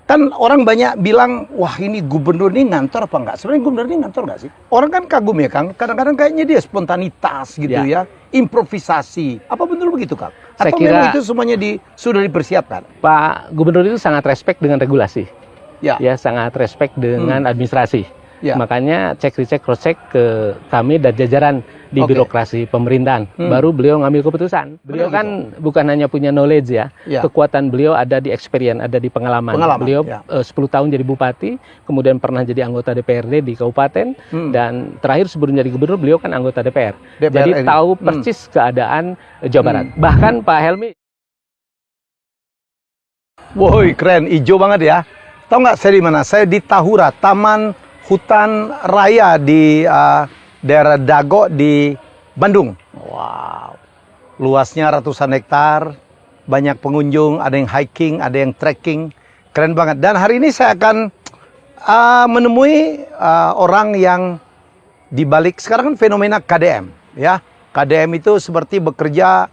Kan orang banyak bilang, wah ini gubernur ini ngantor apa enggak? Sebenarnya gubernur ini ngantor enggak sih? Orang kan kagum ya Kang, kadang-kadang kayaknya dia spontanitas gitu ya, improvisasi. Apa benar begitu Kang? Saya Atau kira memang itu semuanya sudah dipersiapkan? Pak Gubernur itu sangat respect dengan regulasi, Ya. sangat respect dengan administrasi. Ya. Makanya cek-recek, cross-check ke kami dan jajaran di birokrasi pemerintahan. Baru beliau ngambil keputusan. Beliau kan bukan hanya punya knowledge ya, kekuatan beliau ada di experience, ada di pengalaman. Beliau 10 tahun jadi bupati, kemudian pernah jadi anggota DPRD di kabupaten, dan terakhir sebelum jadi gubernur beliau kan anggota DPR. Jadi tahu persis keadaan Jawa Barat. Bahkan Pak Helmi. Woi keren, hijau banget ya. Tahu nggak saya di mana? Saya di Tahura, Taman Hutan Raya di daerah Dago di Bandung. Wow, luasnya ratusan hektar, banyak pengunjung, ada yang hiking, ada yang trekking, keren banget. Dan hari ini saya akan menemui orang yang dibalik sekarang kan fenomena KDM, ya. KDM itu seperti bekerja,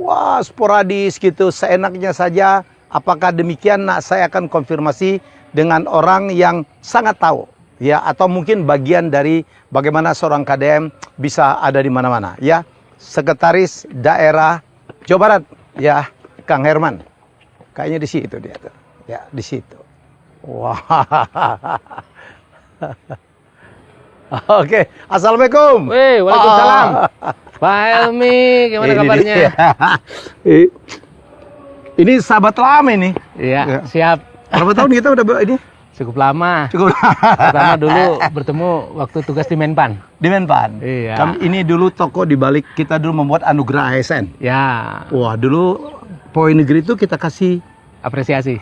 wah sporadis gitu, seenaknya saja. Apakah demikian? Nah, saya akan konfirmasi dengan orang yang sangat tahu. Ya, atau mungkin bagian dari bagaimana seorang KDM bisa ada di mana-mana, ya. Sekretaris Daerah Jawa Barat, ya, Kang Herman. Kayaknya di situ dia tuh. Ya, di situ. Wah. Oke, Assalamualaikum. Waalaikumsalam. Pak Helmi, gimana kabarnya? Ini sahabat lama ini. Iya, siap. Berapa tahun kita udah ini? Cukup lama. Cukup. Pertama dulu bertemu waktu tugas di Menpan. Di Menpan. Iya. Ini dulu toko di balik kita dulu membuat anugerah ASN. Ya. Wah, dulu Poin Negeri itu kita kasih apresiasi.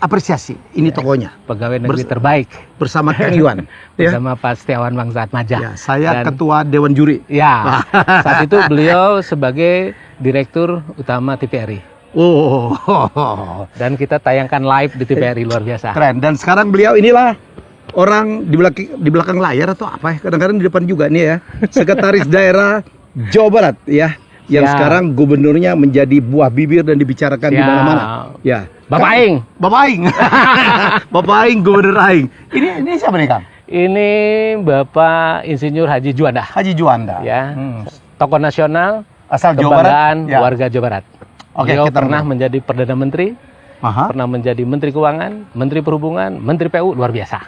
Ini tokonya. Pegawai negeri terbaik Bersama Kang Iwan. Bersama Pak Setiawan Bangsa Atmaja. Ya, saya ketua Dewan Juri. Ya. Saat itu beliau sebagai Direktur Utama TVRI. Oh. Dan kita tayangkan live di TVRI, luar biasa. Keren. Dan sekarang beliau inilah orang di belakang layar atau apa ya? Kadang-kadang di depan juga nih ya. Sekretaris Daerah Jawa Barat ya. Yang sekarang gubernurnya menjadi buah bibir dan dibicarakan di mana-mana. Ya. Bapak Aing. Bapak Aing. Bapak Aing, Gubernur Aing. Ini siapa nih Kang? Ini Bapak Insinyur Haji Juanda. Haji Juanda. Ya. Tokoh nasional. Asal Jawa Barat. Warga Jawa Barat. Beliau pernah menjadi Perdana Menteri, pernah menjadi Menteri Keuangan, Menteri Perhubungan, Menteri PU, luar biasa.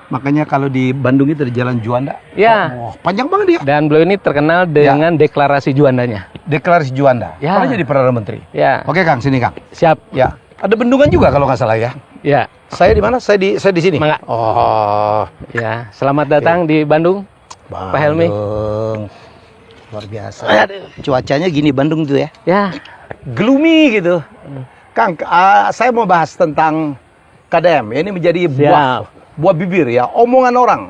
Makanya kalau di Bandung itu ada Jalan Juanda. Ya. Oh, panjang banget dia. Dan beliau ini terkenal dengan deklarasi Juandanya. Deklarasi Juanda. Ya. Kalau jadi Perdana Menteri. Ya. Oke Kang, sini Kang. Siap. Ya. Ada bendungan juga kalau nggak salah ya. Ya. Saya di mana? Saya di sini. Mangga. Oh. Ya. Selamat datang di Bandung, Pak Helmi. Luar biasa. Cuacanya gini Bandung tuh ya. Ya. Gloomy gitu. Kang, saya mau bahas tentang KDM. Ini menjadi buah bibir ya, omongan orang.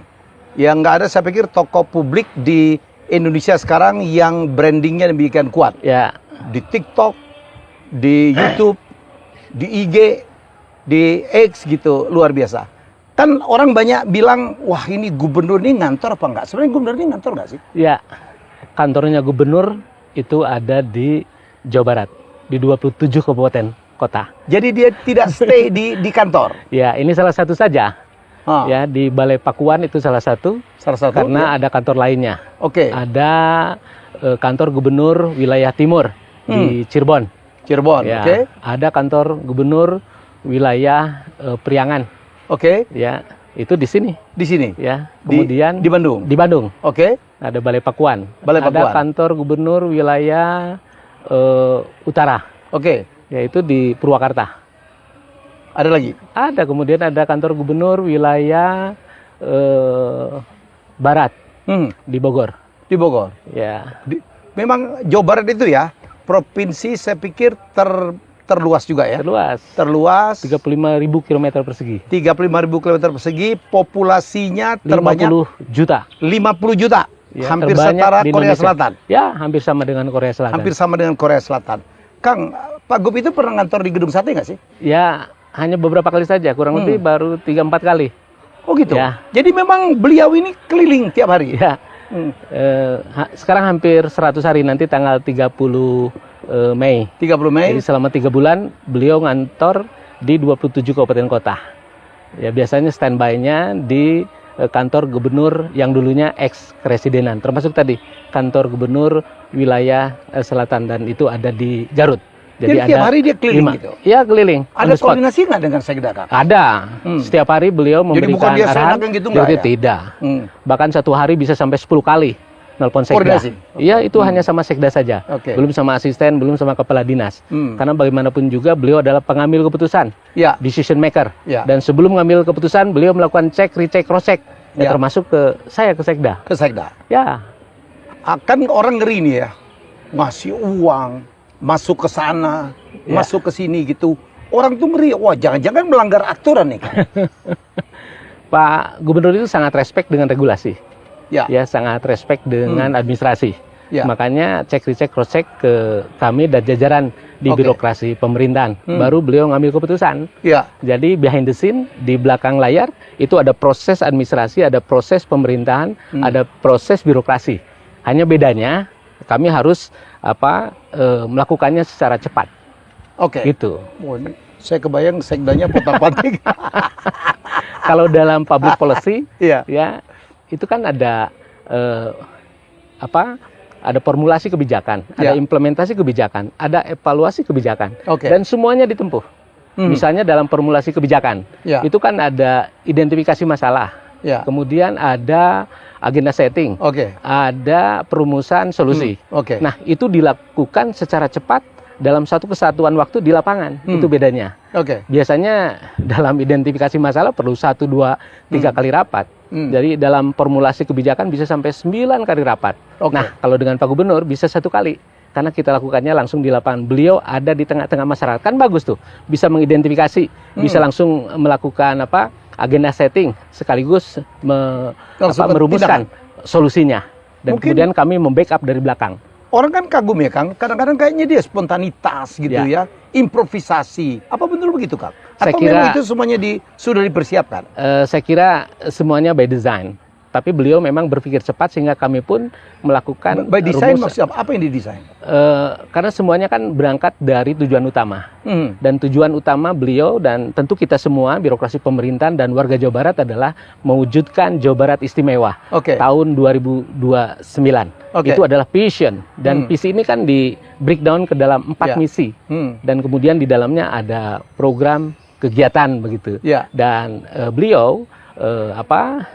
Yang nggak ada, saya pikir tokoh publik di Indonesia sekarang yang brandingnya demikian kuat. Ya. Di TikTok, di YouTube, di IG, di X gitu, luar biasa. Kan orang banyak bilang, wah ini gubernur ini ngantor apa enggak? Sebenarnya gubernur ini ngantor nggak sih? Ya. Kantornya gubernur itu ada di Jawa Barat, di 27 kabupaten kota. Jadi dia tidak stay di kantor. Ya, ini salah satu saja. Ya, di Balai Pakuan itu salah satu. Karena ada kantor lainnya. Oke. Ada kantor gubernur wilayah timur di Cirebon. Ya. Oke. Ada kantor gubernur wilayah Priangan. Oke. Ya, itu di sini. Di sini. Ya. Kemudian di Bandung. Di Bandung. Oke. Ada Balai Pakuan. Ada kantor gubernur wilayah utara. Oke. Yaitu di Purwakarta. Ada lagi? Ada, kemudian ada kantor gubernur wilayah barat di Bogor. Di Bogor. Ya. Memang Jawa Barat itu ya provinsi saya pikir terluas juga ya. Terluas. 35.000 km persegi. 35.000 km persegi, populasinya terbanyak 50 juta. 50 juta. Ya, hampir setara Korea Selatan. Ya, hampir sama dengan Korea Selatan. Hampir sama dengan Korea Selatan. Kang, Pak Gub itu pernah ngantor di Gedung Sate nggak sih? Ya, hanya beberapa kali saja, kurang lebih baru 3-4 kali. Oh gitu? Ya. Jadi memang beliau ini keliling tiap hari? Ya. Sekarang hampir 100 hari, nanti tanggal 30 Mei. 30 Mei. Jadi selama 3 bulan beliau ngantor di 27 kabupaten kota. Ya biasanya standby-nya di kantor gubernur yang dulunya ex-residenan, termasuk tadi kantor gubernur wilayah selatan dan itu ada di Garut. Jadi tiap hari dia keliling 5. gitu? Iya keliling. Ada koordinasi nggak dengan Sekda, Kang? Ada. Setiap hari beliau memberikan bukan dia arahan. gitu nggak ya? Tidak. Bahkan satu hari bisa sampai 10 kali nelpon Sekda. Iya itu hanya sama Sekda saja. Belum sama asisten, belum sama kepala dinas. Karena bagaimanapun juga beliau adalah pengambil keputusan. Decision maker. Dan sebelum mengambil keputusan beliau melakukan cek, recheck, cross check. Termasuk ke saya, ke Sekda. Ke Sekda. Ya. Akan orang ngeri nih ya. Ngasih uang, masuk ke sana, masuk ke sini gitu. Orang tuh ngeri, wah jangan-jangan melanggar aturan nih kan. Pak Gubernur itu sangat respect dengan regulasi. Ya sangat respect dengan administrasi. Makanya cek recheck cross check ke kami dan jajaran di birokrasi pemerintahan. Baru beliau ngambil keputusan. Jadi behind the scene, di belakang layar itu ada proses administrasi, ada proses pemerintahan, ada proses birokrasi. Hanya bedanya kami harus melakukannya secara cepat. Gitu. Oh, saya kebayang Sekdanya potong-panting. Kalau dalam public policy, ya itu kan ada ada formulasi kebijakan, ada implementasi kebijakan, ada evaluasi kebijakan, dan semuanya ditempuh. Misalnya dalam formulasi kebijakan, itu kan ada identifikasi masalah, kemudian ada agenda setting, ada perumusan solusi. Nah, itu dilakukan secara cepat dalam satu kesatuan waktu di lapangan. Itu bedanya. Biasanya dalam identifikasi masalah perlu 1, 2, 3 kali rapat. Jadi dalam formulasi kebijakan bisa sampai 9 kali rapat. Nah, kalau dengan Pak Gubernur bisa 1 kali. Karena kita lakukannya langsung di lapangan. Beliau ada di tengah-tengah masyarakat. Kan bagus tuh. Bisa mengidentifikasi, bisa langsung melakukan agenda setting sekaligus merumuskan solusinya. Dan kemudian kami membackup dari belakang. Orang kan kagum ya, Kang. Kadang-kadang kayaknya dia spontanitas gitu ya. Improvisasi. Apa benar begitu, Kang? Atau memang itu semuanya sudah dipersiapkan? Saya kira semuanya by design. Tapi beliau memang berpikir cepat sehingga kami pun melakukan by design maksudnya apa yang didesain? Karena semuanya kan berangkat dari tujuan utama. Dan tujuan utama beliau dan tentu kita semua birokrasi pemerintahan dan warga Jawa Barat adalah mewujudkan Jawa Barat istimewa tahun 2029. Itu adalah vision dan visi ini kan di breakdown ke dalam 4 misi dan kemudian di dalamnya ada program kegiatan begitu. Dan beliau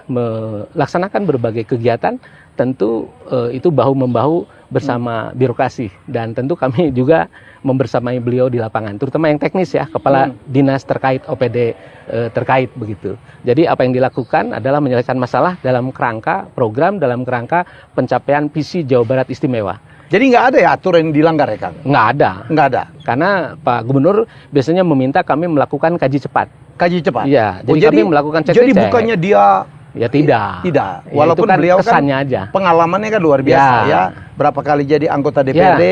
melaksanakan berbagai kegiatan, tentu itu bahu-membahu bersama birokrasi dan tentu kami juga membersamai beliau di lapangan, terutama yang teknis ya, kepala dinas terkait, OPD terkait begitu. Jadi apa yang dilakukan adalah menyelesaikan masalah dalam kerangka program, dalam kerangka pencapaian visi Jawa Barat istimewa. Jadi nggak ada ya aturan yang dilanggar ya, Kang? Nggak ada. Nggak ada. Karena Pak Gubernur biasanya meminta kami melakukan kaji cepat. Kaji cepat? Iya, jadi kami melakukan cek. Jadi bukannya dia... Ya tidak. Tidak. Ya, walaupun kan beliau kan aja. Pengalamannya kan luar biasa ya. Berapa kali jadi anggota DPRD,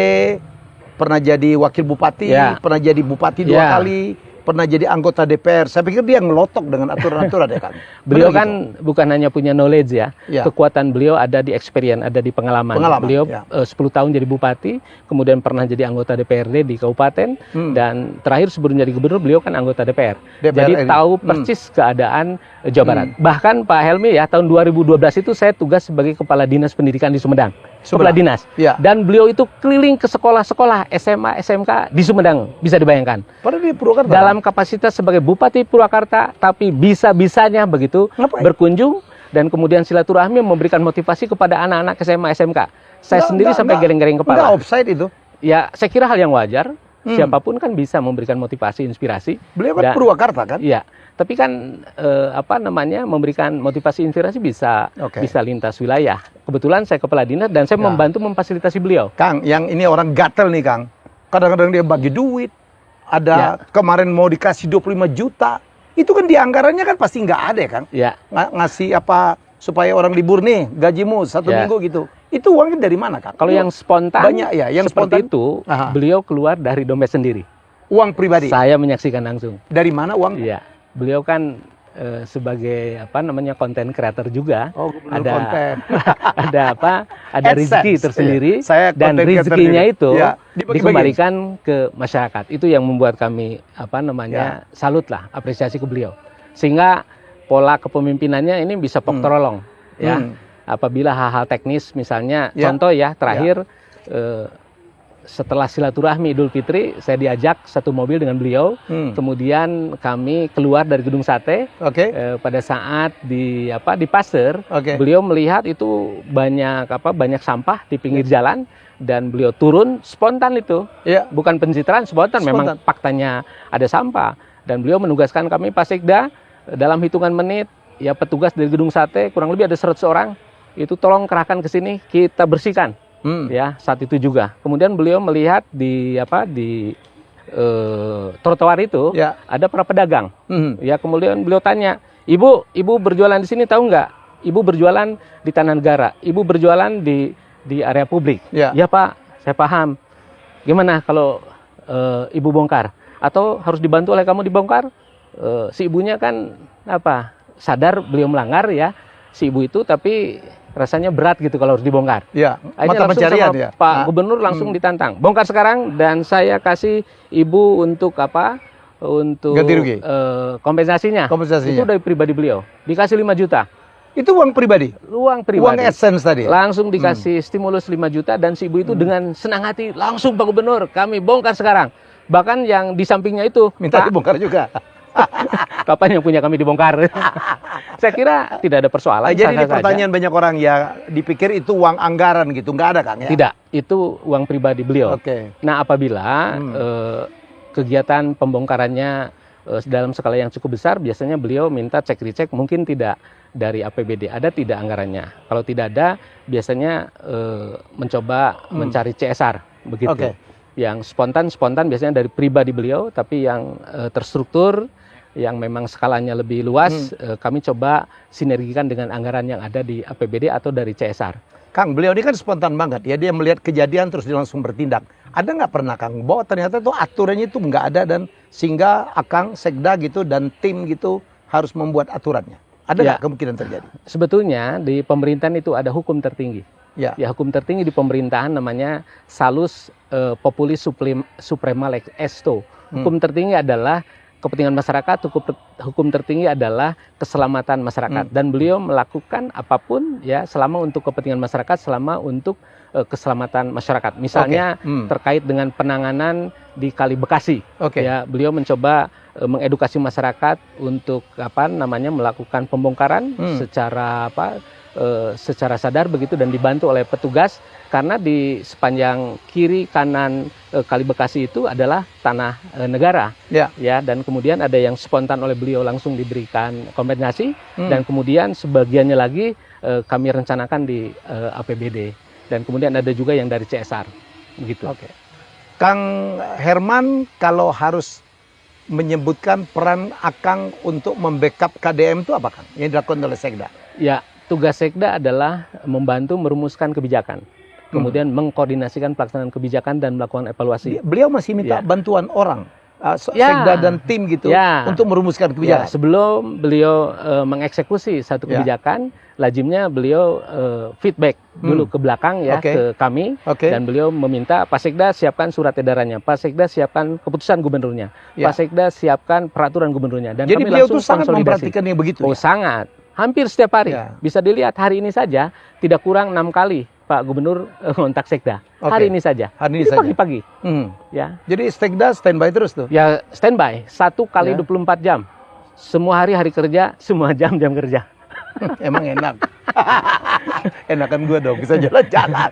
pernah jadi wakil bupati, pernah jadi bupati 2 kali, pernah jadi anggota DPR. Saya pikir dia ngelotok dengan aturan-aturan ya, Kang. Beliau kan bukan hanya punya knowledge ya. Kekuatan beliau ada di experience, ada di pengalaman. Beliau 10 tahun jadi bupati, kemudian pernah jadi anggota DPRD di kabupaten, dan terakhir sebelum jadi gubernur beliau kan anggota DPR. Jadi tahu persis keadaan Jawa Barat. Bahkan Pak Helmi ya, tahun 2012 itu saya tugas sebagai kepala dinas pendidikan di Sumedang. Kepala dinas. Dan beliau itu keliling ke sekolah-sekolah SMA, SMK di Sumedang, bisa dibayangkan. Padahal di Purwakarta. Dalam kapasitas sebagai Bupati Purwakarta, tapi bisa-bisanya begitu berkunjung dan kemudian silaturahmi memberikan motivasi kepada anak-anak SMA, SMK. Saya sendiri sampai geleng-geleng kepala. Enggak offside itu? Ya, saya kira hal yang wajar. Siapapun kan bisa memberikan motivasi, inspirasi. Beliau kan Purwakarta kan? Iya. Tapi kan memberikan motivasi inspirasi bisa lintas wilayah. Kebetulan saya kepala dinas dan saya membantu memfasilitasi beliau. Kang, yang ini orang gatel nih, Kang. Kadang-kadang dia bagi duit. Ada kemarin mau dikasih 25 juta. Itu kan di anggarannya kan pasti nggak ada ya, Kang? Ngasih apa supaya orang libur nih, gajimu 1 minggu gitu. Itu uangnya dari mana, Kang? Kalau yang spontan banyak ya, yang seperti spontan itu beliau keluar dari dompet sendiri. Uang pribadi. Saya menyaksikan langsung. Dari mana uang? Iya. Beliau kan sebagai konten kreator juga, ada rezeki tersendiri, dan rezekinya itu dikembalikan ke masyarakat. Itu yang membuat kami salut lah, apresiasi ke beliau. Sehingga pola kepemimpinannya ini bisa terolong ya. Apabila hal-hal teknis misalnya, contoh ya terakhir setelah silaturahmi Idul Fitri, saya diajak satu mobil dengan beliau. Kemudian kami keluar dari Gedung Sate. Pada saat di pasar, beliau melihat itu banyak sampah di pinggir jalan dan beliau turun spontan itu. Bukan pencitraan, spontan. Memang faktanya ada sampah dan beliau menugaskan kami Pak Sekda dalam hitungan menit, ya petugas dari Gedung Sate kurang lebih ada 100 orang itu tolong kerahkan ke sini kita bersihkan. Ya, saat itu juga. Kemudian beliau melihat di trotoar itu ada para pedagang. Ya, kemudian beliau tanya, "Ibu berjualan di sini tahu nggak? Ibu berjualan di Tanah Negara. Ibu berjualan di area publik." "Ya, Pak, saya paham. Gimana kalau Ibu bongkar? Atau harus dibantu oleh kamu dibongkar?" Si ibunya kan sadar beliau melanggar ya, si ibu itu, tapi rasanya berat gitu kalau harus dibongkar. Akhirnya langsung sama Pak Gubernur langsung ditantang, "Bongkar sekarang dan saya kasih ibu untuk untuk ganti rugi. Kompensasinya. Itu dari pribadi beliau. Dikasih 5 juta. Itu uang pribadi? Uang pribadi. Uang essence tadi? Langsung dikasih stimulus 5 juta dan si ibu itu dengan senang hati, "Langsung Pak Gubernur, kami bongkar sekarang." Bahkan yang di sampingnya itu, minta "Pak, dibongkar juga." kapan yang punya kami dibongkar? Saya kira tidak ada persoalan. Jadi ini pertanyaan banyak orang ya, dipikir itu uang anggaran gitu, nggak ada Kang ya? Tidak, itu uang pribadi beliau. Nah, apabila kegiatan pembongkarannya dalam skala yang cukup besar, biasanya beliau minta cek recek, mungkin tidak dari APBD, ada tidak anggarannya. Kalau tidak ada, biasanya mencoba mencari CSR, begitu. Yang spontan biasanya dari pribadi beliau, tapi yang terstruktur, yang memang skalanya lebih luas, kami coba sinergikan dengan anggaran yang ada di APBD atau dari CSR. Kang, beliau ini kan spontan banget ya, dia melihat kejadian terus dia langsung bertindak. Ada nggak pernah Kang, bahwa ternyata tuh aturannya itu nggak ada dan sehingga Akang, Sekda gitu dan tim gitu harus membuat aturannya? Ada nggak kemungkinan terjadi? Sebetulnya di pemerintahan itu ada hukum tertinggi. Ya, hukum tertinggi di pemerintahan namanya Salus Populis Suprema Lex Esto. Hukum tertinggi adalah kepentingan masyarakat, hukum tertinggi adalah keselamatan masyarakat. Dan beliau melakukan apapun ya selama untuk kepentingan masyarakat, selama untuk keselamatan masyarakat. Misalnya terkait dengan penanganan di Kali Bekasi. Ya, beliau mencoba mengedukasi masyarakat untuk melakukan pembongkaran secara sadar begitu dan dibantu oleh petugas, karena di sepanjang kiri kanan Kali Bekasi itu adalah tanah negara. Ya, dan kemudian ada yang spontan oleh beliau langsung diberikan kompensasi dan kemudian sebagiannya lagi kami rencanakan di APBD dan kemudian ada juga yang dari CSR begitu. Kang Herman, kalau harus menyebutkan peran Akang untuk membackup KDM itu apa Kang yang dilakukan oleh Sekda? Ya, tugas Sekda adalah membantu merumuskan kebijakan, kemudian mengkoordinasikan pelaksanaan kebijakan dan melakukan evaluasi. Beliau masih minta bantuan orang, Sekda dan tim gitu, untuk merumuskan kebijakan. Sebelum beliau mengeksekusi satu kebijakan, lazimnya beliau feedback dulu ke belakang ya, ke kami, dan beliau meminta Pak Sekda siapkan surat edarannya, Pak Sekda siapkan keputusan gubernurnya, Pak Sekda siapkan peraturan gubernurnya. Dan jadi kami beliau langsung itu sangat memperhatikan yang begitu. Oh, sangat. Hampir setiap hari. Bisa dilihat hari ini saja tidak kurang 6 kali Pak Gubernur kontak Sekda. Hari ini saja. Hari ini saja. Pagi-pagi. Ya. Jadi Sekda standby terus tuh? Ya, standby. 1 kali 24 jam. Semua hari kerja, semua jam kerja. Emang enak. Enakan gue dong, bisa jalan-jalan.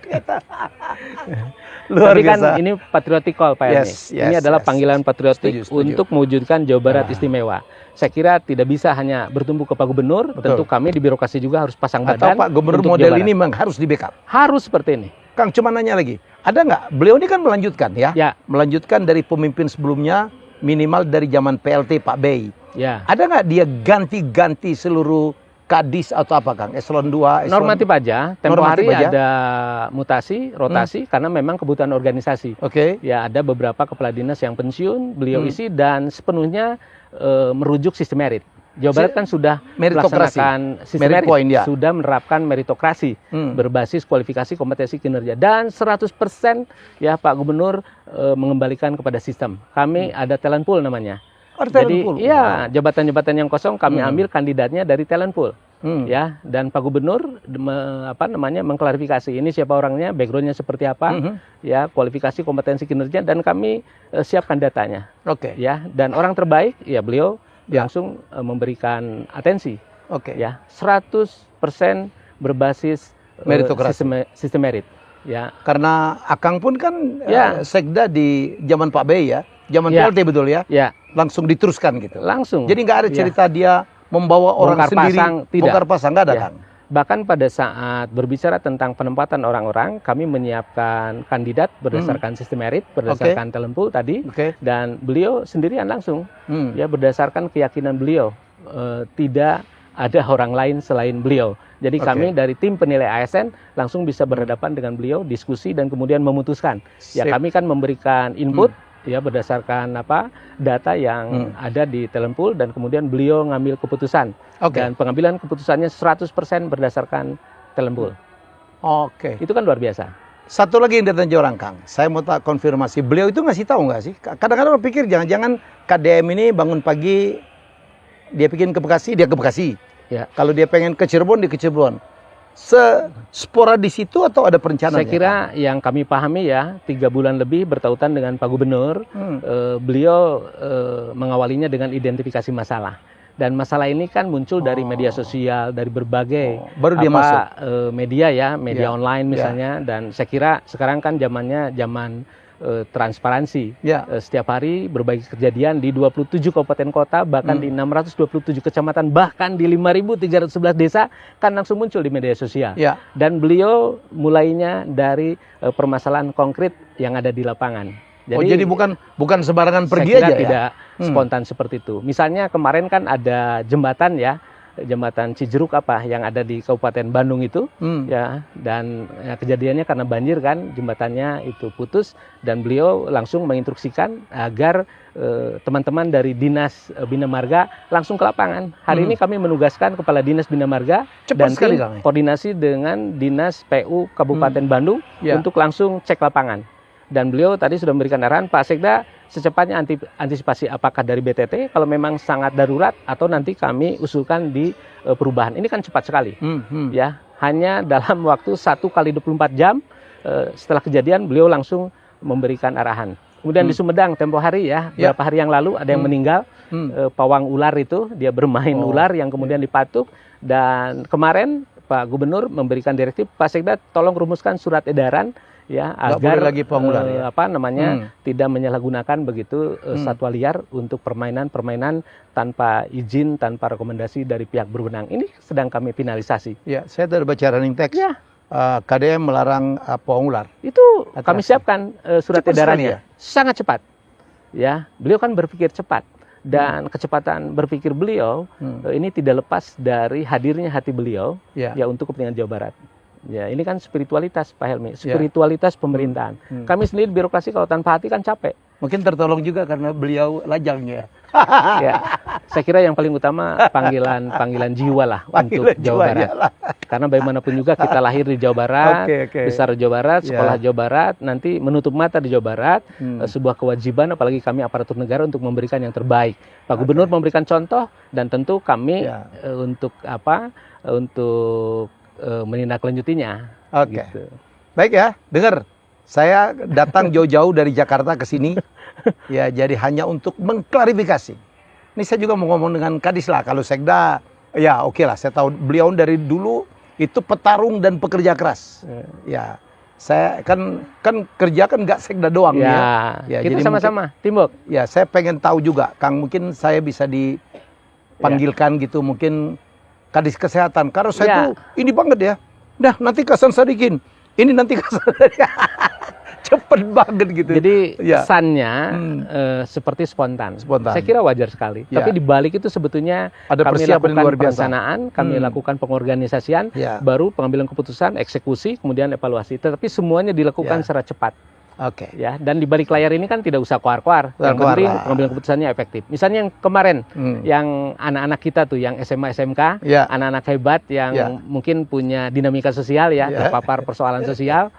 Luar Tapi biasa. kan ini patriotic call Pak Erni. Ini adalah panggilan patriotik untuk mewujudkan Jawa Barat istimewa. Saya kira tidak bisa hanya bertumbuh ke Pak Gubernur, tentu kami di birokrasi juga harus pasang badan. Atau Pak Gubernur model ini memang harus di backup? Harus seperti ini. Kang, cuma nanya lagi, ada nggak, beliau ini kan melanjutkan ya? Melanjutkan dari pemimpin sebelumnya, minimal dari zaman PLT Pak Bey. Ada nggak dia ganti-ganti seluruh kadis atau apa Kang? Eselon 2, eselon... Normatif aja, tempo hari ada mutasi, rotasi, karena memang kebutuhan organisasi. Ya, ada beberapa kepala dinas yang pensiun, beliau isi, dan sepenuhnya merujuk sistem merit. Jawa Barat kan sudah melaksanakan sistem merit, sudah menerapkan meritokrasi berbasis kualifikasi, kompetensi, kinerja, dan 100% ya Pak Gubernur mengembalikan kepada sistem. Kami ada talent pool namanya. Ada talent Jadi pool. iya, jabatan-jabatan yang kosong kami ambil kandidatnya dari talent pool. Ya, dan Pak Gubernur mengklarifikasi ini siapa orangnya, backgroundnya seperti apa, ya, kualifikasi, kompetensi, kinerja, dan kami siapkan datanya. Oke. Ya, dan orang terbaik, ya beliau langsung memberikan atensi. Oke. Ya, 100% berbasis Meritokrasi. sistem merit. Ya, Karena Akang pun kan Ya. sekda di zaman Pak Bey ya, zaman Ya. PLT betul ya, ya, langsung diteruskan gitu. langsung. Jadi nggak ada Ya. cerita dia membawa orang Bongkar sendiri, pasang, tidak. bongkar pasang, nggak ada Ya. Kang. Bahkan pada saat berbicara tentang penempatan orang-orang, kami menyiapkan kandidat berdasarkan sistem merit, berdasarkan talent pool tadi, Oke. dan beliau sendirian langsung, Hmm. ya, berdasarkan keyakinan beliau, tidak ada orang lain selain beliau. Jadi Oke. kami dari tim penilai ASN langsung bisa berhadapan dengan beliau, diskusi dan kemudian memutuskan. Ya, Sip. kami kan memberikan input ya berdasarkan data yang ada di talent pool, dan kemudian beliau ngambil keputusan. Oke. Dan pengambilan keputusannya 100% berdasarkan talent pool. Oke. Itu kan luar biasa. Satu lagi yang ditanya orang Kang, saya mau tak konfirmasi, beliau itu ngasih tahu nggak sih? Kadang-kadang orang pikir jangan-jangan KDM ini bangun pagi, dia bikin ke Bekasi, dia ke Bekasi. Ya. Kalau dia pengen ke Cirebon, dia ke Cirebon. Sporadis itu atau ada perencanaan? Saya kira yang kami pahami ya, 3 bulan lebih bertautan dengan Pak Gubernur, beliau mengawalinya dengan identifikasi masalah. Dan masalah ini kan muncul dari media sosial, dari berbagai baru dia masuk. Media ya, media Ya. online misalnya. Dan saya kira sekarang kan zamannya zaman transparansi. Ya. Setiap hari berbagai kejadian di 27 kabupaten kota, bahkan di 627 kecamatan, bahkan di 5.311 desa, kan langsung muncul di media sosial. Ya. Dan beliau mulainya dari permasalahan konkret yang ada di lapangan. Jadi bukan sembarangan pergi saya kira aja tidak ya? spontan seperti itu. Misalnya kemarin kan ada jembatan ya, jembatan Cijeruk yang ada di Kabupaten Bandung itu, ya, dan kejadiannya karena banjir kan, jembatannya itu putus, dan beliau langsung menginstruksikan agar teman-teman dari Dinas Bina Marga langsung ke lapangan. Hari ini kami menugaskan Kepala Dinas Bina Marga Cepat dan sekali, tim Kang. koordinasi dengan Dinas PU Kabupaten Bandung Ya. untuk langsung cek lapangan. Dan beliau tadi sudah memberikan arahan, Pak Sekda secepatnya antisipasi apakah dari BTT kalau memang sangat darurat, atau nanti kami usulkan di perubahan. Ini kan cepat sekali. Ya, hanya dalam waktu 1 kali 24 jam setelah kejadian beliau langsung memberikan arahan. Kemudian di Sumedang tempo hari ya, beberapa hari yang lalu ada yang meninggal, pawang ular itu, dia bermain ular yang kemudian dipatuk, dan kemarin Pak Gubernur memberikan direktif, Pak Sekda tolong rumuskan surat edaran ya, Nggak agar boleh lagi pawang ular, ya? tidak menyalahgunakan begitu satwa liar untuk permainan tanpa izin, tanpa rekomendasi dari pihak berwenang. Ini sedang kami finalisasi. Ya, saya tadi baca running text. Ya. KDM melarang pawang ular. Itu kami siapkan surat Cepat edarannya. sekali ya? Sangat cepat. Ya, beliau kan berpikir cepat, dan kecepatan berpikir beliau ini tidak lepas dari hadirnya hati beliau ya untuk kepentingan Jawa Barat. Ya, ini kan spiritualitas Pak Helmi, spiritualitas pemerintahan. Kami sendiri birokrasi kalau tanpa hati kan capek. Mungkin tertolong juga karena beliau lajangnya. Ya, saya kira yang paling utama panggilan jiwa lah untuk Jawa Barat. Karena bagaimanapun juga kita lahir di Jawa Barat, besar di Jawa Barat, sekolah Jawa Barat, nanti menutup mata di Jawa Barat, sebuah kewajiban apalagi kami aparatur negara untuk memberikan yang terbaik. Pak Gubernur memberikan contoh, dan tentu kami untuk menindaklanjutinya. Oke. Gitu. Baik ya, dengar. Saya datang jauh-jauh dari Jakarta ke sini, ya, jadi hanya untuk mengklarifikasi. Ini saya juga mau ngomong dengan Kadis lah. Kalau Sekda, ya oke lah. Saya tahu beliau dari dulu itu petarung dan pekerja keras. Ya, saya kan kerja kan nggak Sekda doang ya. Ya, kita sama-sama timbuk. Ya, saya pengen tahu juga, Kang, mungkin saya bisa dipanggilkan gitu, mungkin Kadis Kesehatan. Karena saya tuh ini banget ya. Nah, nanti Kasan Sadikin. Ini nanti Kasan Sadikin. Cepet banget gitu. Jadi kesannya seperti spontan. Saya kira wajar sekali. Tapi di balik itu sebetulnya ada kami persiapan lakukan luar biasa. perencanaan, kami lakukan pengorganisasian, baru pengambilan keputusan, eksekusi, kemudian evaluasi. Tetapi semuanya dilakukan secara cepat. Oke. Ya, dan di balik layar ini kan tidak usah koar-koar. Yang penting pengambilan keputusannya efektif. Misalnya yang kemarin, yang anak-anak kita tuh, yang SMA, SMK, anak-anak hebat yang mungkin punya dinamika sosial ya, terpapar persoalan sosial.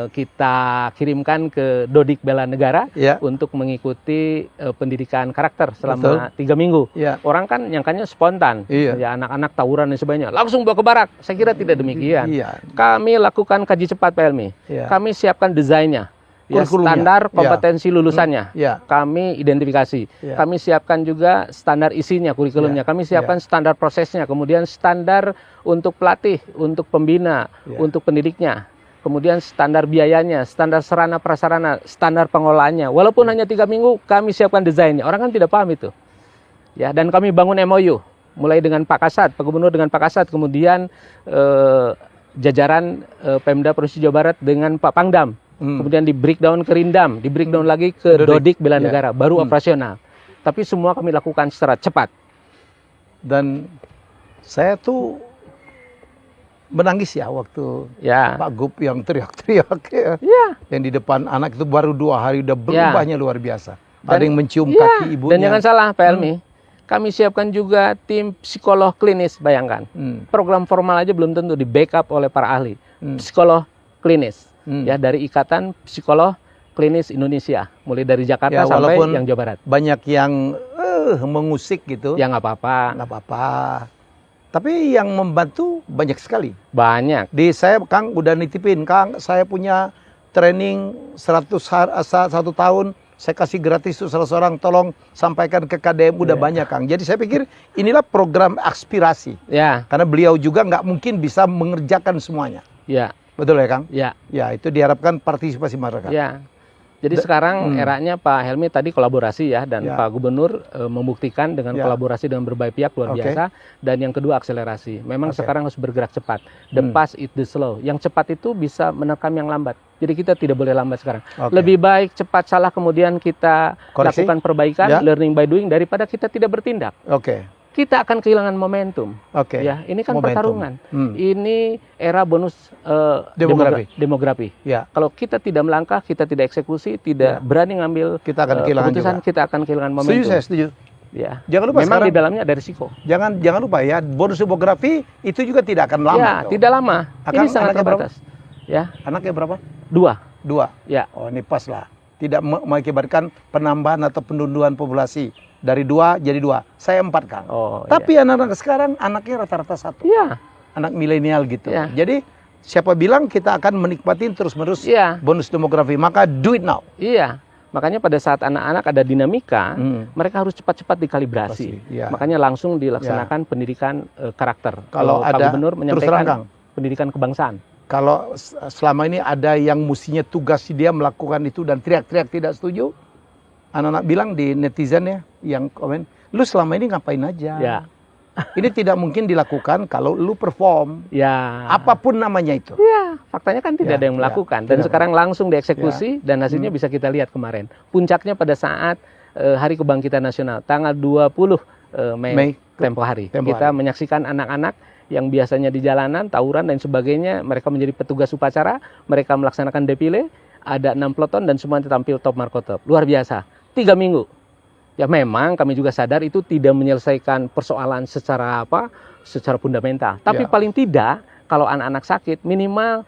kita kirimkan ke Dodik Bela Negara Ya. untuk mengikuti pendidikan karakter selama 3 minggu. Ya. Orang kan nyangkanya spontan, Iya. ya anak-anak tawuran dan sebagainya, langsung bawa ke barak. Saya kira tidak demikian. Iya. Kami lakukan kaji cepat Pak Helmi. Iya. Kami siapkan desainnya, ya, Kurikulumnya. standar Ya. kompetensi lulusannya. Ya. Kami identifikasi. Ya. Kami siapkan juga standar isinya, kurikulumnya. Ya. Kami siapkan standar prosesnya, kemudian standar untuk pelatih, untuk pembina, Ya. untuk pendidiknya. Kemudian standar biayanya, standar sarana prasarana, standar pengelolaannya. Walaupun hanya 3 minggu, kami siapkan desainnya. Orang kan tidak paham itu. Ya, dan kami bangun MOU, mulai dengan Pak Kasat, Pak Gubernur dengan Pak Kasat, kemudian jajaran Pemda Provinsi Jawa Barat dengan Pak Pangdam. Kemudian di breakdown ke Rindam, di breakdown lagi ke Dodik Bela Ya. Negara, baru operasional. Tapi semua kami lakukan secara cepat. Dan saya tuh menangis ya waktu Ya. Pak Gub yang teriak-teriak ya. Ya. Yang di depan anak itu baru 2 hari udah berubahnya luar biasa. Dan- Ada yang mencium Ya, kaki ibunya. dan jangan salah Pak Helmi, kami siapkan juga tim psikolog klinis, bayangkan. Program formal aja belum tentu di backup oleh para ahli. Psikolog klinis, ya, dari Ikatan Psikolog Klinis Indonesia, mulai dari Jakarta Ya, sampai walaupun yang Jawa Barat. banyak yang mengusik gitu. Ya nggak apa-apa, Nggak apa-apa. Tapi yang membantu banyak sekali. banyak. Di saya Kang udah nitipin, Kang, saya punya training 1 tahun, saya kasih gratis tuh salah seorang, tolong sampaikan ke KDM, udah banyak Kang. Jadi saya pikir inilah program aspirasi. Ya, Karena beliau juga nggak mungkin bisa mengerjakan semuanya. ya, Betul ya Kang? ya, Ya, itu diharapkan partisipasi masyarakat. ya. Jadi sekarang eranya Pak Helmi tadi kolaborasi ya, dan Ya. Pak Gubernur membuktikan dengan Ya. kolaborasi dengan berbagai pihak luar Oke. biasa. Dan yang kedua akselerasi. Memang Oke. sekarang harus bergerak cepat. The fast is the slow. Yang cepat itu bisa menerkam yang lambat. Jadi kita tidak boleh lambat sekarang. Oke. Lebih baik cepat salah kemudian kita Koreksi? lakukan perbaikan, Ya. learning by doing, daripada kita tidak bertindak. Oke. Kita akan kehilangan momentum. Oke. Ya, ini kan Momentum. pertarungan. Hmm. Ini era bonus Demografi. demografi. Ya. Kalau kita tidak melangkah, kita tidak eksekusi, tidak berani ngambil Kita akan kehilangan keputusan, juga. kita akan kehilangan Setuju, momentum. saya setuju. Ya. Jangan lupa Memang sekarang, di dalamnya ada risiko. jangan lupa ya, bonus demografi itu juga tidak akan lama. Ya, tuh. tidak lama. Akang, Ini sangat anaknya berapa? terbatas. Ya, Anaknya berapa? 2. 2. Ya. Oh, ini pas lah. Tidak mengakibatkan penambahan atau penunduan populasi. Dari 2 jadi 2. Saya 4 Kang. Oh, Tapi anak-anak sekarang anaknya rata-rata 1. iya. Anak milenial gitu. Ya. Jadi siapa bilang kita akan menikmati terus-menerus Iya. bonus demografi. Maka do it now. Iya. Makanya pada saat anak-anak ada dinamika, mereka harus cepat-cepat dikalibrasi. Pasti, iya. Makanya langsung dilaksanakan pendidikan karakter. Kalau Pak ada, Gubernur terus terang, Kang. menyampaikan pendidikan kebangsaan. Kalau selama ini ada yang mestinya tugas dia melakukan itu dan teriak-teriak tidak setuju, anak-anak bilang di netizen ya, yang komen, lu selama ini ngapain aja? Ya. Ini tidak mungkin dilakukan kalau lu perform, Ya. apapun namanya itu. Ya, faktanya kan tidak Ya, ada yang melakukan. ya, Dan tidak. sekarang langsung dieksekusi dan hasilnya bisa kita lihat kemarin. Puncaknya pada saat Hari Kebangkitan Nasional, tanggal 20 Mei, tempo hari. Tempo Kita hari. menyaksikan anak-anak yang biasanya di jalanan, tawuran dan sebagainya, mereka menjadi petugas upacara, mereka melaksanakan defile, ada 6 peloton dan semuanya tampil top markotop. Luar biasa. 3 minggu. Ya memang kami juga sadar itu tidak menyelesaikan persoalan secara secara fundamental. Tapi Ya. paling tidak kalau anak-anak sakit minimal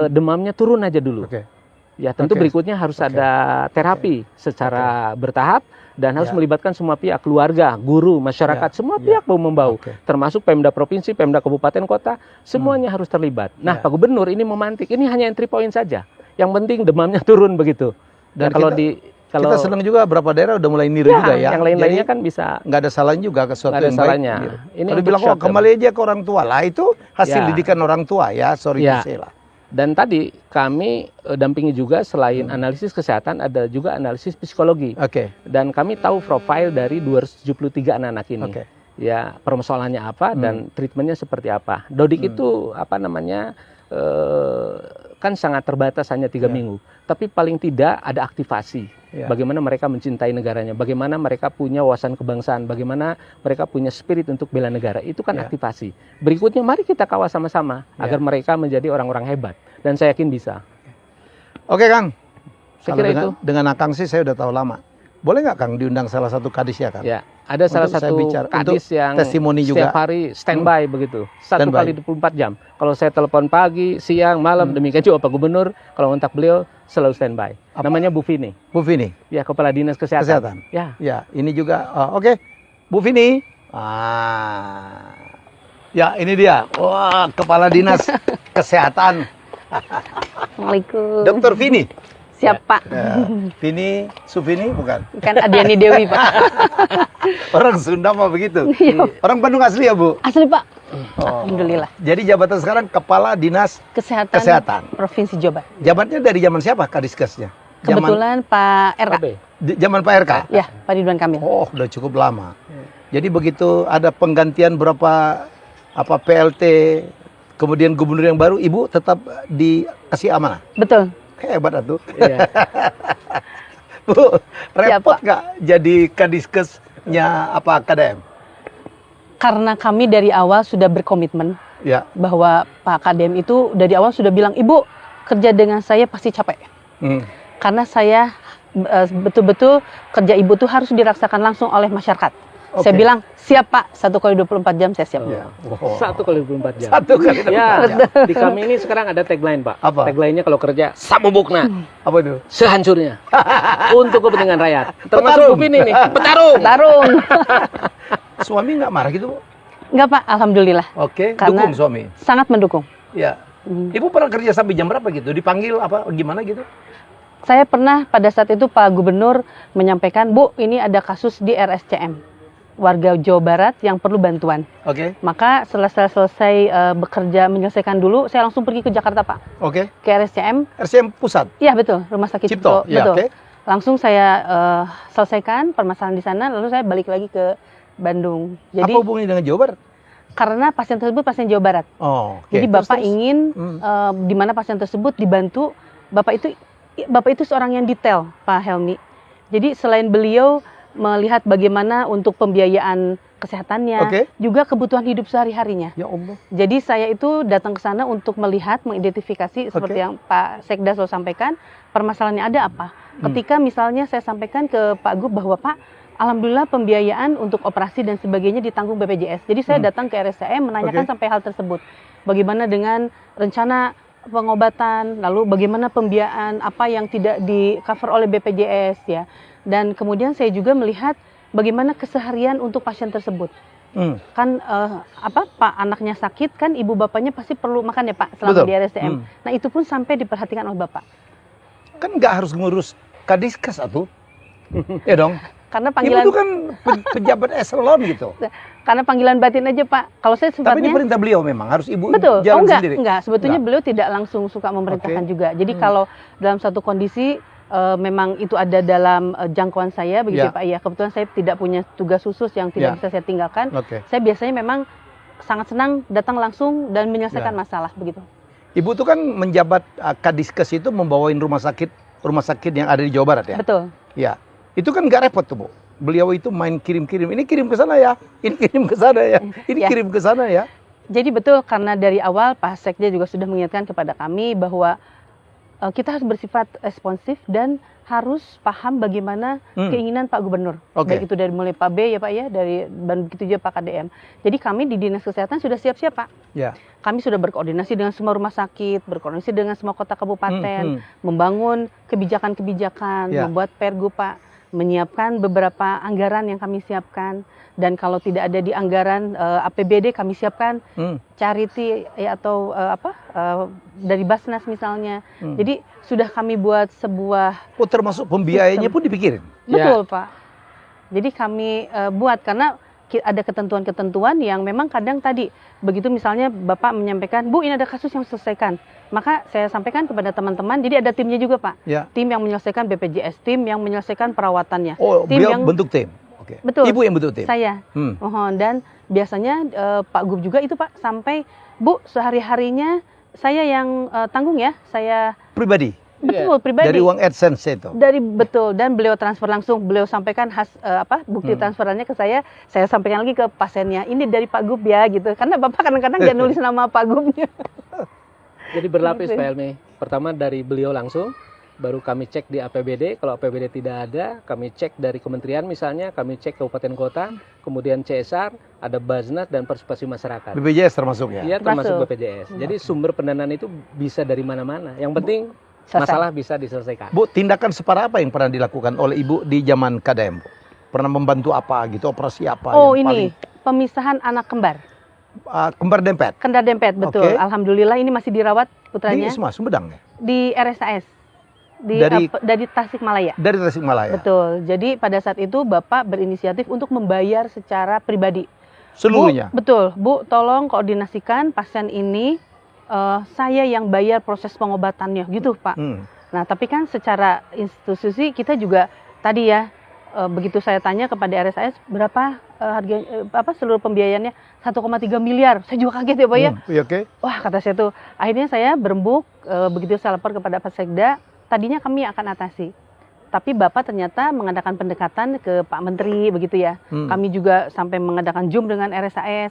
demamnya turun aja dulu. Oke. Ya tentu Oke. berikutnya harus ada terapi secara bertahap dan harus Ya. melibatkan semua pihak, keluarga, guru, masyarakat, Ya. semua Ya. pihak mau membau, Oke. termasuk Pemda provinsi, Pemda kabupaten kota, semuanya harus terlibat. Nah, Ya. Pak Gubernur ini memantik, ini hanya entry point saja. Yang penting demamnya turun begitu. Dan Dan kalau kita senang juga beberapa daerah udah mulai niru juga ya. yang lain-lainnya Jadi, kan bisa. nggak ada salahnya juga ke sesuatu Nggak ada yang baik. salahnya. Gitu. Ini Kalau untuk bilang, short term. kembali aja ke orang tua lah, itu hasil Ya. didikan orang tua ya, sorry Ya. to say lah. Dan tadi kami dampingi juga selain analisis kesehatan ada juga analisis psikologi. Oke. Dan kami tahu profil dari 273 anak-anak ini. Oke. Ya, permasalahannya apa dan treatmentnya seperti apa. Dodik itu kan sangat terbatas hanya 3 minggu. Tapi paling tidak ada aktivasi. Ya. Bagaimana mereka mencintai negaranya, bagaimana mereka punya wawasan kebangsaan, bagaimana mereka punya spirit untuk bela negara. Itu kan Ya. aktivasi. Berikutnya mari kita kawal sama-sama agar mereka menjadi orang-orang hebat. Dan saya yakin bisa. Oke Kang. Saya Kalau kira dengan, itu. dengan Akang sih saya udah tahu lama. Boleh nggak Kang diundang salah satu kadis ya Kang? Ya. Ada salah Untuk saya satu bicara. kadis Untuk yang testimoni juga. setiap hari standby begitu. Satu Standby. kali 24 jam. Kalau saya telepon pagi, siang, malam, demikian juga Pak Gubernur. Kalau kontak beliau selalu standby. Apa? Namanya Bu Vini. Bu Vini, Ya, Kepala Dinas Kesehatan. Ya. ya ini juga. Oke, Bu Vini. Ya ini dia. Wah, Kepala Dinas Kesehatan, Assalamualaikum. Dr. Vini. Siap Pak. Ya, Vini, Suvini bukan? Kan Adiani Dewi Pak. Orang Sunda mah begitu. Iya. Orang Bandung asli ya Bu? Asli Pak. Oh. Alhamdulillah. Jadi jabatan sekarang Kepala Dinas Kesehatan Provinsi Jawa Barat. Jabatnya dari zaman siapa Kadiskesnya? Kebetulan Pak RK. Oke. Zaman Pak RK? Ya, Pak Ridwan Kamil. Oh, udah cukup lama. Jadi begitu ada penggantian berapa PLT, kemudian gubernur yang baru, Ibu tetap dikasih amanah. Betul. Hebat atuh. Iya. Bu, Siap, repot Pak. nggak jadi Kadiskesnya KDM? Karena kami dari awal sudah berkomitmen Ya. bahwa Pak KDM itu dari awal sudah bilang, Ibu kerja dengan saya pasti capek. Karena saya betul-betul kerja Ibu tuh harus dirasakan langsung oleh masyarakat. Oke. Saya bilang, siap Pak, 1 kali 24 jam saya siap. Ya. Satu kali 24 jam. Satu kali. Ya, 24 jam. di kami ini sekarang ada tagline, Pak. Apa? Tagline-nya kalau kerja samubukna, Apa itu? sehancurnya untuk kepentingan rakyat. Termasuk Petarung. Bu Vini nih, petarung. Tarung. Suami nggak marah gitu, Bu? Enggak Pak, Alhamdulillah. Oke, Karena- dukung suami. Sangat mendukung. Ya. Ibu pernah kerja sampai jam berapa gitu? Dipanggil apa gimana gitu? Saya pernah pada saat itu Pak Gubernur menyampaikan, Bu, ini ada kasus di RSCM. Warga Jawa Barat yang perlu bantuan. Oke. Maka setelah saya selesai bekerja menyelesaikan dulu, saya langsung pergi ke Jakarta Pak. Oke. Ke RSCM. RCM pusat. Iya betul, Rumah Sakit Cipto. Cipto. Ya, Betul. oke. Langsung saya selesaikan permasalahan di sana, lalu saya balik lagi ke Bandung. Jadi Apa hubungannya dengan Jawa Barat? karena pasien tersebut pasien Jawa Barat. Oh, oke. Jadi Terus, Bapak terus? ingin di mana pasien tersebut dibantu. Bapak itu seorang yang detail, Pak Helmi. Jadi selain beliau melihat bagaimana untuk pembiayaan kesehatannya, Oke. juga kebutuhan hidup sehari-harinya. Ya Allah. Jadi saya itu datang ke sana untuk melihat, mengidentifikasi seperti yang Pak Sekda selalu sampaikan, permasalahannya ada apa. Ketika misalnya saya sampaikan ke Pak Gub bahwa Pak, alhamdulillah pembiayaan untuk operasi dan sebagainya ditanggung BPJS. Jadi saya datang ke RSCM menanyakan sampai hal tersebut. Bagaimana dengan rencana pengobatan, lalu bagaimana pembiayaan apa yang tidak di cover oleh BPJS ya. Dan kemudian saya juga melihat bagaimana keseharian untuk pasien tersebut. Kan Pak anaknya sakit kan ibu bapaknya pasti perlu makan ya Pak selama Betul. di RSCM. Nah itu pun sampai diperhatikan oleh Bapak. Kan nggak harus ngurus Kadiskes atuh. Ya dong. Karena Ibu panggilan itu kan pejabat eselon gitu. karena panggilan batin aja Pak. Kalau saya Tapi ini sifatnya perintah beliau memang harus Ibu betul. jalan Enggak, sendiri. enggak. Sebetulnya Enggak. beliau tidak langsung suka memerintahkan Oke. juga. Jadi kalau dalam satu kondisi memang itu ada dalam jangkauan saya begitu Ya. Pak. Ya, kebetulan saya tidak punya tugas khusus yang Ya. tidak bisa saya tinggalkan. Oke. Saya biasanya memang sangat senang datang langsung dan menyelesaikan Ya. masalah begitu. Ibu tuh kan menjabat Kadiskes itu membawain rumah sakit yang ada di Jawa Barat ya. Betul. Ya. Itu kan nggak repot tuh, Bu. Beliau itu main kirim-kirim. Ini kirim ke sana ya. Ini kirim ke sana ya. Ini Ya. kirim ke sana ya. Jadi betul karena dari awal Pak Sekda juga sudah mengingatkan kepada kami bahwa kita harus bersifat responsif dan harus paham bagaimana keinginan Pak Gubernur. Oke. Baik itu dari mulai Pak B ya Pak ya, dan begitu juga Pak KDM. Jadi kami di Dinas Kesehatan sudah siap-siap Pak. Ya. Kami sudah berkoordinasi dengan semua rumah sakit, berkoordinasi dengan semua kota kabupaten, membangun kebijakan-kebijakan, Ya. membuat pergub Pak, menyiapkan beberapa anggaran yang kami siapkan. Dan kalau tidak ada di anggaran APBD kami siapkan charity ya, atau dari Basnas misalnya. Jadi sudah kami buat sebuah Oh, termasuk pembiayanya pun dipikirin. betul Pak. Jadi kami buat karena ada ketentuan-ketentuan yang memang kadang tadi begitu misalnya Bapak menyampaikan, Bu ini ada kasus yang selesaikan. Maka saya sampaikan kepada teman-teman, jadi ada timnya juga Pak. Ya. Tim yang menyelesaikan BPJS, tim yang menyelesaikan perawatannya. Oh, tim beliau bentuk tim. Oke. Betul. Ibu yang bentuk tim. Saya. Dan biasanya Pak Gub juga itu Pak sampai Bu sehari-harinya saya yang tanggung ya, saya Pribadi. betul pribadi. Dari uang AdSense itu. Dari betul dan beliau transfer langsung, beliau sampaikan bukti transferannya ke saya sampaikan lagi ke pasiennya. Ini dari Pak Gub ya gitu. Karena Bapak kadang-kadang nggak nulis nama Pak Gubnya. Jadi berlapis Gitu. Pak Helmi. Pertama dari beliau langsung, baru kami cek di APBD. Kalau APBD tidak ada, kami cek dari kementerian misalnya, kami cek kabupaten kota, kemudian CSR, ada Basnas dan partisipasi masyarakat. BPJS termasuk ya? Iya, termasuk BPJS. Jadi sumber pendanaan itu bisa dari mana-mana. Yang penting masalah bisa diselesaikan. Bu, tindakan separah apa yang pernah dilakukan oleh Ibu di zaman KDM, Bu? Pernah membantu apa gitu, operasi apa? Oh, yang ini pemisahan anak kembar. Kembar dempet? Kembar dempet, betul. Oke. Alhamdulillah ini masih dirawat putranya. Di semua Sumedang ya? Di RSAS. Dari Tasikmalaya. Dari Tasikmalaya? Betul. Jadi pada saat itu Bapak berinisiatif untuk membayar secara pribadi. Seluruhnya? Bu, betul. Bu, tolong koordinasikan pasien ini, saya yang bayar proses pengobatannya, gitu Pak. Nah, tapi kan secara institusi kita juga tadi ya, begitu saya tanya kepada RSAS berapa harga seluruh pembiayaannya 1,3 miliar. Saya juga kaget ya Pak ya. Oke. Wah, kata saya tuh. Akhirnya saya berembuk, begitu saya lapor kepada Pak Sekda, tadinya kami akan atasi. Tapi Bapak ternyata mengadakan pendekatan ke Pak Menteri begitu ya. Kami juga sampai mengadakan Zoom dengan RSAS.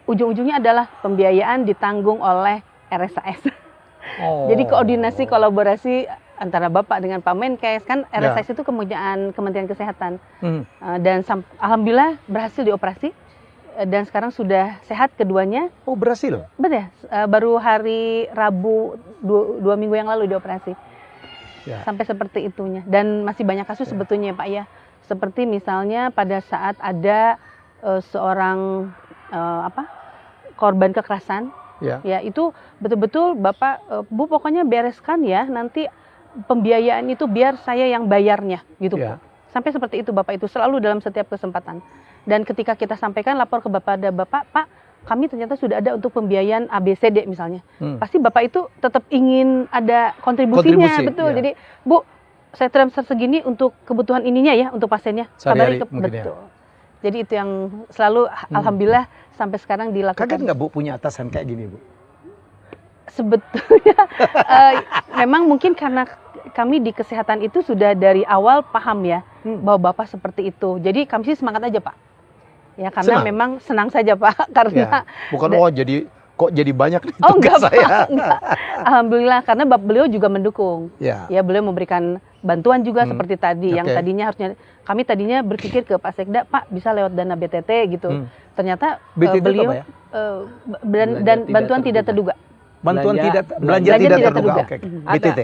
Ujung-ujungnya adalah pembiayaan ditanggung oleh RSAS. Jadi koordinasi kolaborasi antara Bapak dengan Pak Menkes, kan RSAS itu Kementerian Kesehatan. Dan alhamdulillah berhasil dioperasi dan sekarang sudah sehat keduanya. Oh, berhasil? Betul, baru hari Rabu 2 minggu yang lalu dioperasi. Sampai seperti itunya. Dan masih banyak kasus sebetulnya Pak ya. Seperti misalnya pada saat ada seorang korban kekerasan. Ya, itu betul-betul Bapak, Bu pokoknya bereskan ya, nanti pembiayaan itu biar saya yang bayarnya gitu. Sampai seperti itu Bapak itu selalu dalam setiap kesempatan. Dan ketika kita sampaikan lapor ke Bapak, Pak, kami ternyata sudah ada untuk pembiayaan ABCD misalnya. Pasti Bapak itu tetap ingin ada kontribusinya, betul. Jadi, Bu, saya transfer segini untuk kebutuhan ininya ya, untuk pasiennya. Sehari-hari betul. Jadi itu yang selalu alhamdulillah sampai sekarang dilakukan. Kaget nggak Bu punya atasan kayak gini Bu? Sebetulnya memang mungkin karena kami di kesehatan itu sudah dari awal paham ya bahwa Bapak seperti itu. Jadi kami sih semangat aja Pak. Ya karena memang senang saja Pak karena bukan jadi banyak nih enggak, saya. Enggak. Alhamdulillah karena beliau juga mendukung. Ya beliau memberikan bantuan juga seperti tadi yang tadinya kami tadinya berpikir ke Pak Sekda, Pak bisa lewat dana BTT gitu. Ternyata beliau ya? dan bantuan tidak terduga. Belanja tidak terduga. Oke. BTT.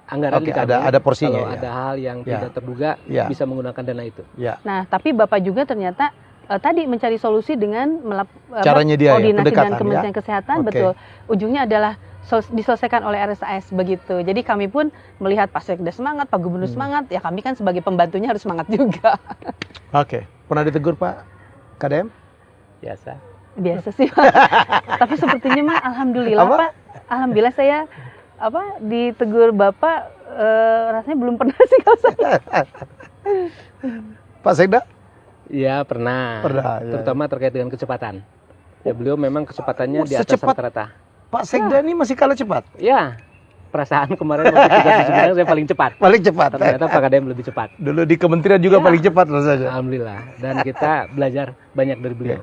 Anggaran ada porsinya. Kalau ada hal yang tidak terduga bisa menggunakan dana itu. Nah, tapi Bapak juga ternyata tadi mencari solusi dengan koordinasi dengan Kementerian Kesehatan, betul. Ujungnya adalah diselesaikan oleh RSAS begitu. Jadi kami pun melihat Pak Sekda semangat, Pak Gubernur semangat, ya kami kan sebagai pembantunya harus semangat juga. Oke. Pernah ditegur Pak KDM? Biasa sih Pak. Tapi sepertinya mah alhamdulillah Pak. Alhamdulillah saya ditegur Bapak rasanya belum pernah sih kalau saya. Pak Sekda? Iya pernah terutama terkait dengan kecepatan. Ya beliau memang kecepatannya di atas rata-rata. Pak Sekda ini masih kalah cepat? Ya, perasaan kemarin waktu tugas di Sumedang saya paling cepat. Paling cepat. Ternyata Pak KDM lebih cepat. Dulu di kementerian juga paling cepat rasanya. Alhamdulillah. Dan kita belajar banyak dari beliau.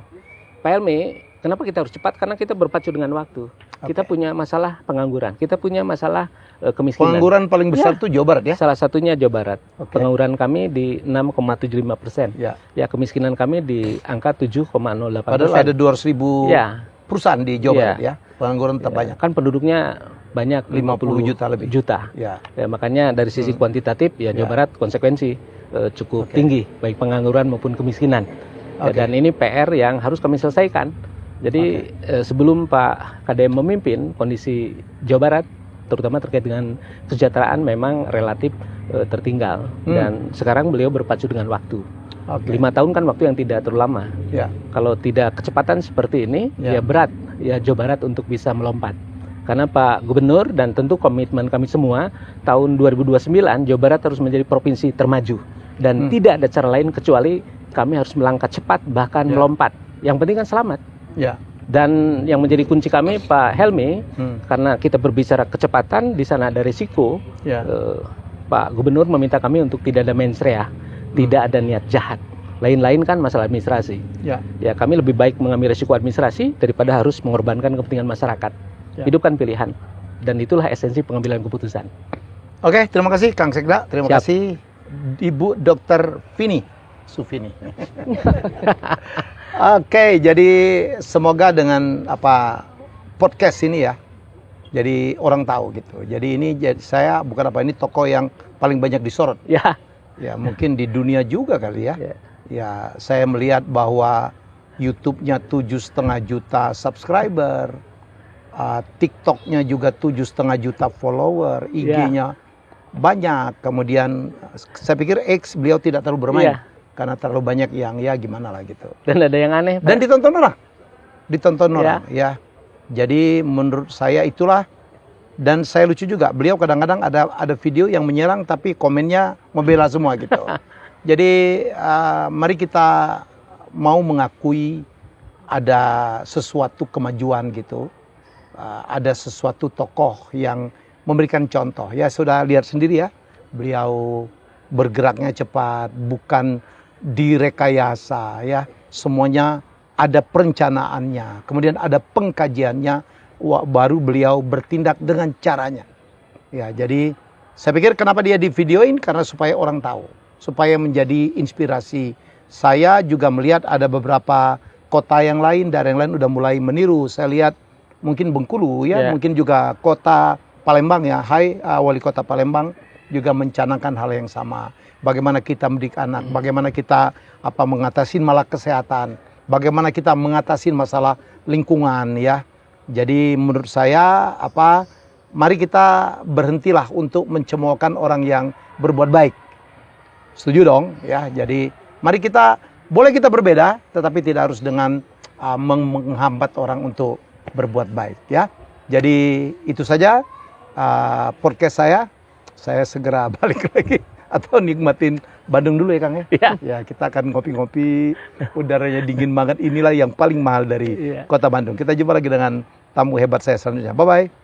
Pak Helmi, kenapa kita harus cepat? Karena kita berpacu dengan waktu. Kita punya masalah pengangguran, kita punya masalah kemiskinan. Pengangguran paling besar itu Jawa Barat ya? Salah satunya Jawa Barat. Pengangguran kami di 6,75%. Ya, kemiskinan kami di angka 7,08%. Padahal ada 200.000 perusahaan di Jawa Barat ya. Pengangguran tetap banyak. Kan penduduknya banyak 50 juta lebih. Ya, makanya dari sisi kuantitatif ya Jawa Barat konsekuensi cukup tinggi baik pengangguran maupun kemiskinan. Dan ini PR yang harus kami selesaikan. Jadi sebelum Pak KDM memimpin, kondisi Jawa Barat terutama terkait dengan kesejahteraan memang relatif tertinggal. Dan sekarang beliau berpacu dengan waktu. 5 tahun kan waktu yang tidak terlalu lama. Kalau tidak kecepatan seperti ini, ya berat ya Jawa Barat untuk bisa melompat. Karena Pak Gubernur dan tentu komitmen kami semua, tahun 2029 Jawa Barat harus menjadi provinsi termaju. Dan tidak ada cara lain kecuali kami harus melangkah cepat bahkan melompat. Yang penting kan selamat. Dan yang menjadi kunci kami Pak Helmi, karena kita berbicara kecepatan, di sana ada risiko. Pak Gubernur meminta kami untuk tidak ada mens rea, tidak ada niat jahat. Lain-lain kan masalah administrasi. Ya kami lebih baik mengambil risiko administrasi daripada harus mengorbankan kepentingan masyarakat. Hidupkan pilihan. Dan itulah esensi pengambilan keputusan. Oke, terima kasih Kang Sekda. Terima Siap. kasih Ibu Dr. Sufini. Oke, jadi semoga dengan podcast ini ya, jadi orang tahu gitu. Jadi ini saya bukan ini tokoh yang paling banyak disorot. Ya. Ya mungkin di dunia juga kali ya. Ya saya melihat bahwa YouTube-nya 7,5 juta subscriber, TikTok-nya juga 7,5 juta follower, IG-nya banyak. Kemudian saya pikir X beliau tidak terlalu bermain karena terlalu banyak yang ya gimana lah gitu. Dan ada yang aneh, Pak. Dan ditonton orang ya. Jadi menurut saya itulah. Dan saya lucu juga, beliau kadang-kadang ada video yang menyerang tapi komennya membela semua gitu. Jadi mari kita mau mengakui ada sesuatu kemajuan gitu. Ada sesuatu tokoh yang memberikan contoh. Ya sudah lihat sendiri ya, beliau bergeraknya cepat, bukan direkayasa ya. Semuanya ada perencanaannya, kemudian ada pengkajiannya, baru beliau bertindak dengan caranya. Ya, jadi saya pikir kenapa dia di videoin karena supaya orang tahu, supaya menjadi inspirasi. Saya juga melihat ada beberapa kota yang lain, daerah yang lain udah mulai meniru. Saya lihat mungkin Bengkulu ya, mungkin juga kota Palembang ya. Wali kota Palembang juga mencanangkan hal yang sama. Bagaimana kita mendidik anak, bagaimana kita mengatasi masalah kesehatan, bagaimana kita mengatasi masalah lingkungan ya. Jadi menurut saya mari kita berhentilah untuk mencemoohkan orang yang berbuat baik. Setuju dong ya. Jadi mari boleh kita berbeda tetapi tidak harus dengan menghambat orang untuk berbuat baik ya. Jadi itu saja podcast saya. Saya segera balik lagi atau nikmatin Bandung dulu ya Kang ya. Ya, kita akan ngopi-ngopi, udaranya dingin banget. Inilah yang paling mahal dari Kota Bandung. Kita jumpa lagi dengan tamu hebat saya selanjutnya. Bye-bye.